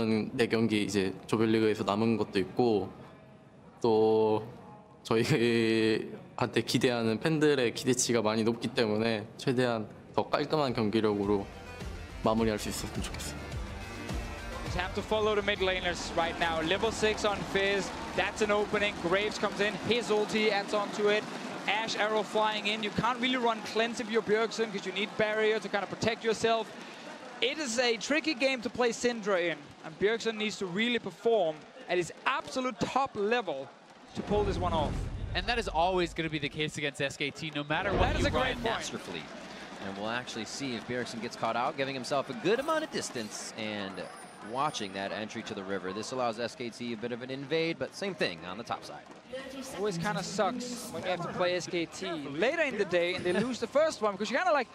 남은 4경기 이제 조별리그에서 남은 것도 있고 또 저희한테 기대하는 팬들의 기대치가 많이 높기 때문에 최대한 더 깔끔한 경기력으로 마무리할 수 있었으면 좋겠어요. Have to follow the mid laners right now. Level 6 on Fizz. That's an opening. Graves comes in. His ulti adds onto it. Ash arrow flying in. You can't really run cleanse if you're Bjergsen because you need barrier to kind of protect yourself. It is a tricky game to play Syndra in, and Bjergsen needs to really perform at his absolute top level to pull this one off. And that is always going to be the case against SKT, no matter what you run masterfully. And we'll actually see if Bjergsen gets caught out, giving himself a good amount of distance and watching that entry to the river. This allows SKT a bit of an invade, but same thing on the top side. Always kind of sucks when you have to play SKT later in the day and they lose the first one, because you're kind of like,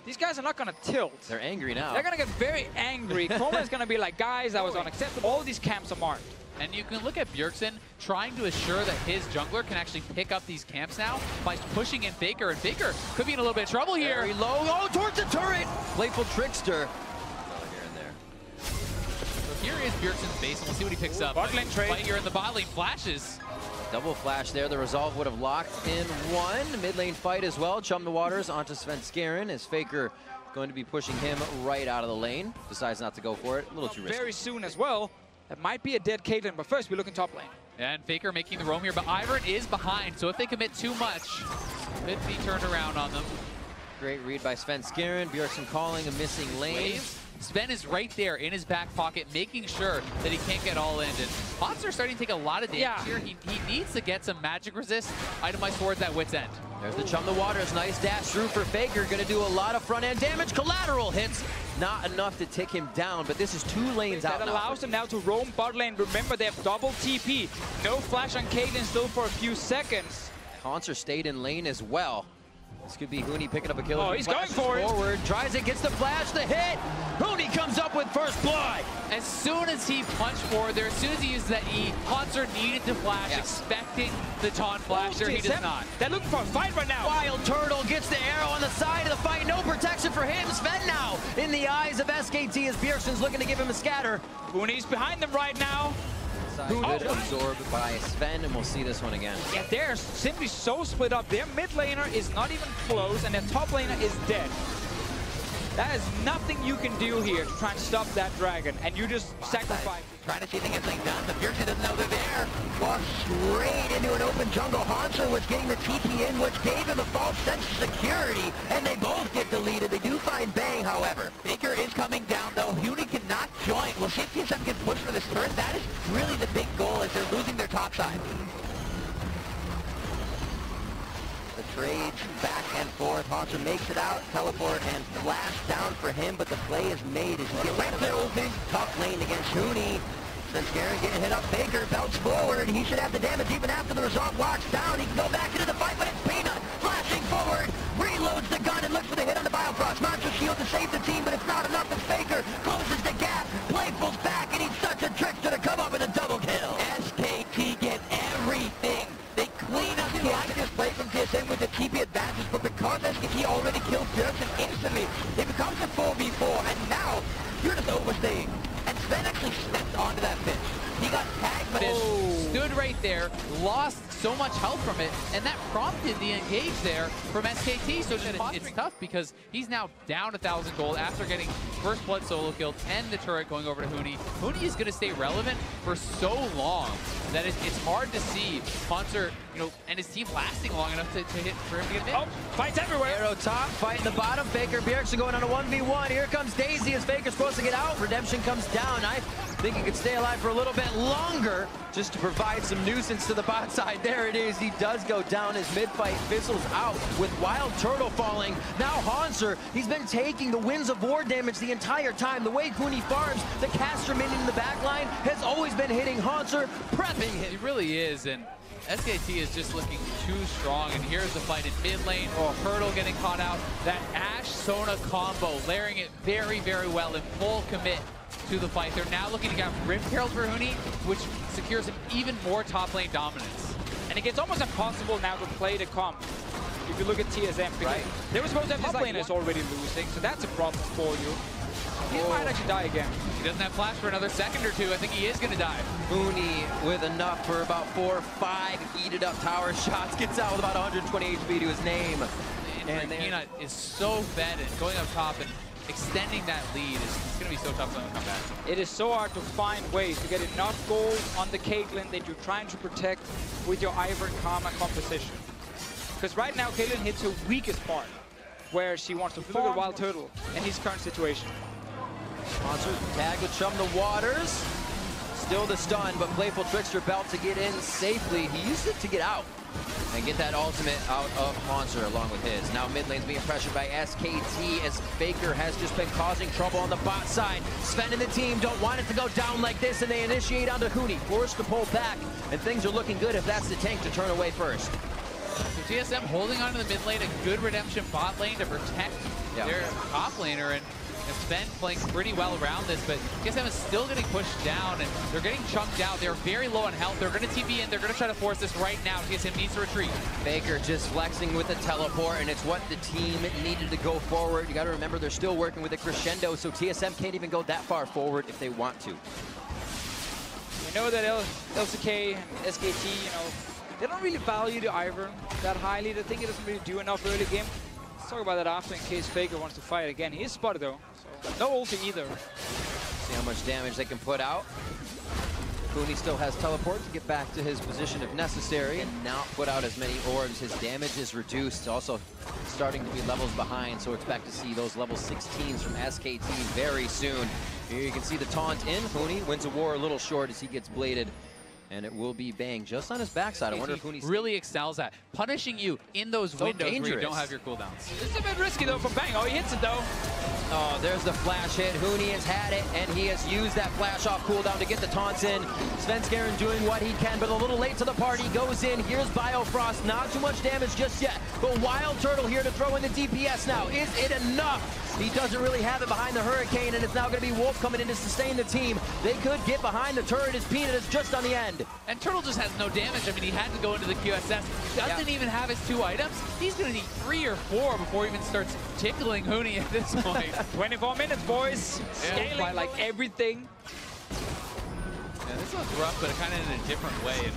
these guys are not going to tilt. They're angry now. They're going to get very angry. Chroma is going to be like, guys, that was unacceptable. All these camps are marked. And you can look at Bjergsen trying to assure that his jungler can actually pick up these camps now by pushing in Faker, and Faker could be in a little bit of trouble here. Very low, oh, towards the turret! Playful trickster. Here is Bjergsen's base, and we'll see what he picks up. Bot lane trade. Fight here in the bot lane, flashes. Double flash there, the resolve would have locked in one. Mid lane fight as well, chum the waters onto Svenskeren as Faker going to be pushing him right out of the lane. Decides not to go for it, a little too risky. Very soon as well. That might be a dead Caitlyn, but first we're looking top lane. And Faker making the roam here, but Ivern is behind, so if they commit too much, could be turned around on them. Great read by Svenskeren, Bjergsen calling a missing lane. Sven is right there in his back pocket, making sure that he can't get all in. And Monster's starting to take a lot of damage here. He needs to get some magic resist itemized towards that wit's end. There's the chum the waters, nice dash through for Faker, gonna do a lot of front end damage. Collateral hits, not enough to tick him down, but this is 2 lanes out now. That allows him now to roam bot lane. Remember, they have double TP. No flash on Caitlyn still for a few seconds. Hanser stayed in lane as well. This could be Huni picking up a kill. Oh, he's going for forward, tries it, gets the flash, the hit. Huni comes up with first blood. As soon as he punched forward there, as soon as he used that E, Hanser needed to flash, expecting the taunt flash there. He does not. They're looking for a fight right now. Wild Turtle gets the arrow on the side of the fight. No protection for him. Sven now in the eyes of SKT as Bjergsen's looking to give him a scatter. Huni's behind them right now. Good absorbed by Sven, and we'll see this one again. Yeah, they're simply so split up. Their mid laner is not even close, and their top laner is dead. That is nothing you can do here to try and stop that dragon, and you just sacrifice. Trying to see if they get things done, but Bjergsen doesn't know they're there. Walks straight into an open jungle. Hanser was getting the TP in, which gave him a false sense of security, and they both get deleted. They do find Bang, however. Faker is coming down, though. Huni cannot join. We'll see if TSM can push for this turret. That is really the big goal, as they're losing their top side. The trades back and forth. Hanser makes it out. Teleport and flash down for him, but the play is made as he gets out of the open. Top lane against Huni. Svenskeren getting hit up. Faker belts forward. He should have the damage even after the resolve locks down. He can go back into the fight, but it's Peanut flashing forward. Reloads the gun and looks for the hit on the Biofrost. Monster shield to save the team, but it's not enough. As Faker closes the gap. Playful's back, and he's such a trickster to come up with a double kill. SKT get everything. They clean up the active play from TSM with the TP advantage, but because SKT already killed Bjergsen instantly, it becomes a 4v4, and now you're just overstaying. And Sven actually stepped onto that fish. He got tagged, but stood right there, lost so much health from it, and that prompted the engage there from SKT. So it's tough because he's now down 1,000 gold after getting first blood solo kill and the turret going over to Huni. Huni is going to stay relevant for so long that it's hard to see Hanser, and his team lasting long enough to hit for him to get in. Oh, fights everywhere. Arrow top, fight in the bottom. Faker, Bjergsen going on a 1v1. Here comes Daisy as Faker's supposed to get out. Redemption comes down. I think he could stay alive for a little bit longer just to provide some nuisance to the bot side. There it is. He does go down as mid-fight fizzles out with Wild Turtle falling. Now Hanser, he's been taking the Winds of War damage the entire time. The way Huni farms, the caster minion in the back line has always been hitting Hanser, prepping him. He really is, and SKT is just looking too strong, and here's the fight in mid lane. Hurdle getting caught out. That Ashe-Sona combo, layering it very, very well in full commit to the fight. They're now looking to get Rift Herald for Huni, which secures him even more top lane dominance. And it gets almost impossible now to play the comp. If you look at TSM, right? They were supposed to have top laners already losing, so that's a problem for you. He might actually die again. He doesn't have flash for another second or two. I think he is going to die. Huni with enough for about 4 or 5 heated up tower shots. Gets out with about 120 HP to his name. And Peanut is so fed, and going up top and extending that lead is going to be so tough for them to come back. It is so hard to find ways to get enough gold on the Caitlyn that you're trying to protect with your Ivern Karma composition. Because right now, Caitlyn hits her weakest part, where she wants to farm Wild Turtle in his current situation. Monster tag with Chum the Waters. Still the stun, but Playful Trickster Belt to get in safely. He used it to get out and get that ultimate out of Monster along with his. Now mid lane's being pressured by SKT as Faker has just been causing trouble on the bot side. Sven and the team don't want it to go down like this, and they initiate onto Huni, forced to pull back, and things are looking good if that's the tank to turn away first. So TSM holding on to the mid lane, a good redemption bot lane to protect their top laner, and Sven playing pretty well around this, but TSM is still getting pushed down, and they're getting chunked out. They're very low on health. They're going to TP in. They're going to try to force this right now. TSM needs to retreat. Faker just flexing with the teleport, and it's what the team needed to go forward. You got to remember they're still working with a crescendo, so TSM can't even go that far forward if they want to. We know that LCK and SKT, you know, they don't really value the Ivern that highly. They think it doesn't really do enough early game. Let's talk about that after in case Faker wants to fight again. He is spotted though, so no ulti either. See how much damage they can put out. Huni still has teleport to get back to his position if necessary and not put out as many orbs. His damage is reduced. Also starting to be levels behind, so expect to see those level 16s from SKT very soon. Here you can see the taunt in. Huni wins a war a little short as he gets bladed. And it will be Bang just on his backside. I wonder if Huni really excels at punishing you in those windows where you don't have your cooldowns. It's a bit risky though from Bang. Oh, he hits it though. Oh, there's the flash hit. Huni has had it, and he has used that flash off cooldown to get the taunts in. Svenskeren doing what he can, but a little late to the party. Goes in. Here's Biofrost. Not too much damage just yet, but Wild Turtle here to throw in the DPS now. Is it enough? He doesn't really have it behind the Hurricane, and it's now going to be Wolf coming in to sustain the team. They could get behind the turret as Peanut is just on the end. And Turtle just has no damage. I mean, he had to go into the QSS. Doesn't even have his 2 items. He's going to need 3 or 4 before he even starts tickling Huni at this point. 24 minutes, boys. Scaling by like everything. Yeah, this one's rough, but kind of in a different way. And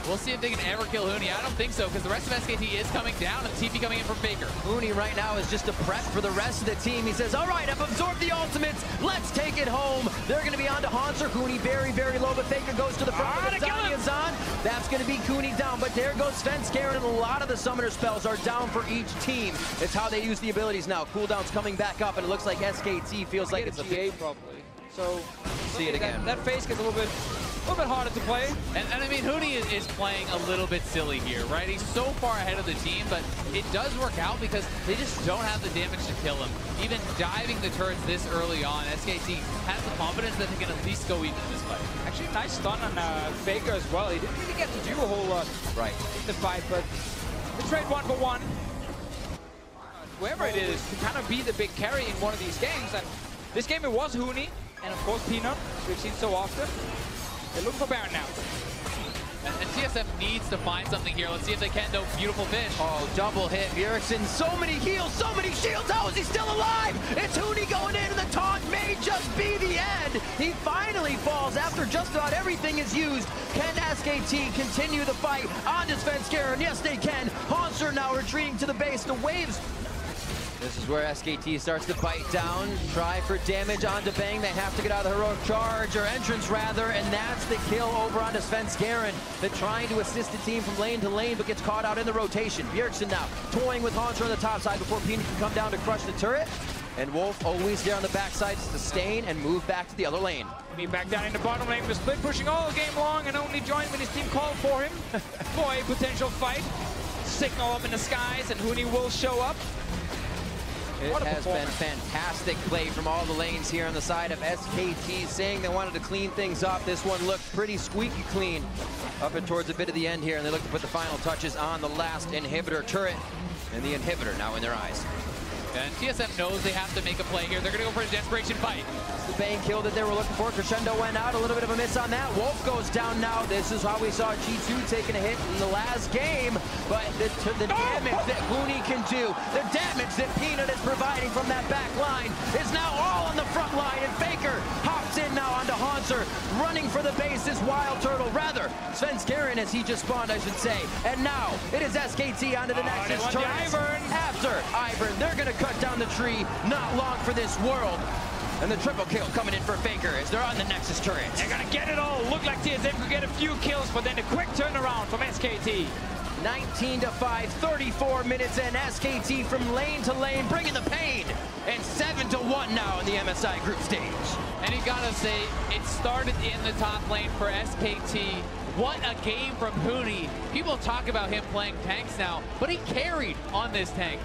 we'll see if they can ever kill Huni. I don't think so, because the rest of SKT is coming down, and TP coming in from Faker. Huni right now is just a prep for the rest of the team. He says, all right, I've absorbed the ultimates. Let's take it home. They're going to be on to Hanser. Huni very, very low, but Faker goes to the front with Zania's on. That's going to be Huni down, but there goes Svenskeren, and a lot of the summoner spells are down for each team. It's how they use the abilities now. Cooldown's coming back up, and it looks like SKT feels like it's a GA probably. So see it again. That phase gets a little bit harder to play. And I mean, Huni is playing a little bit silly here, right? He's so far ahead of the team, but it does work out because they just don't have the damage to kill him. Even diving the turrets this early on, SKT has the confidence that they can at least go even in this fight. Actually, nice stun on Faker as well. He didn't really get to do a whole lot in the fight, but the trade 1-for-1. Whoever it is to kind of be the big carry in one of these games, and this game it was Huni, and of course Peanut, we've seen so often. They're looking for Baron now. And TSM needs to find something here. Let's see if they can, though. Beautiful fish. Oh, double hit. Bjergsen, so many heals, so many shields. How is he still alive? It's Huni going in, and the taunt may just be the end. He finally falls after just about everything is used. Can SKT continue the fight on Svenskeren? Yes, they can. Hanser now retreating to the base. The waves. This is where SKT starts to bite down, try for damage onto Bang. They have to get out of the heroic charge, or entrance rather, and that's the kill over onto Svenskeren. They're trying to assist the team from lane to lane, but gets caught out in the rotation. Bjergsen now toying with Hanser on the top side before Peanut can come down to crush the turret. And Wolf always there on the backside to sustain and move back to the other lane. Be back down in the bottom lane with Split pushing all game long and only joined when his team called for him for a potential fight. Signal up in the skies, and Huni will show up. It has been fantastic play from all the lanes here on the side of SKT, saying they wanted to clean things up. This one looked pretty squeaky clean up and towards a bit of the end here, and they look to put the final touches on the last inhibitor turret, and the inhibitor now in their eyes. And TSM knows they have to make a play here. They're going to go for a desperation fight. The Bang kill that they were looking for. Crescendo went out. A little bit of a miss on that. Wolf goes down now. This is how we saw G2 taking a hit in the last game. But the damage that Huni can do, the damage that Peanut is providing from that back line is now all on the front line, and Faker hops in now onto Haunter, running for the base is Wild Turtle, rather, Svenskeren as he just spawned, I should say. And now, it is SKT onto the Nexus want the turret. Ivern. After Ivern, they're gonna cut down the tree, not long for this world. And the triple kill coming in for Faker as they're on the Nexus turret. They're gonna get it all. Look like TSM could get a few kills, but then a quick turnaround from SKT. 19-5, 34 minutes in. SKT from lane to lane, bringing the pain. And 7-1 now in the MSI group stage. And you gotta say, it started in the top lane for SKT. What a game from Huni. People talk about him playing tanks now, but he carried on this tank.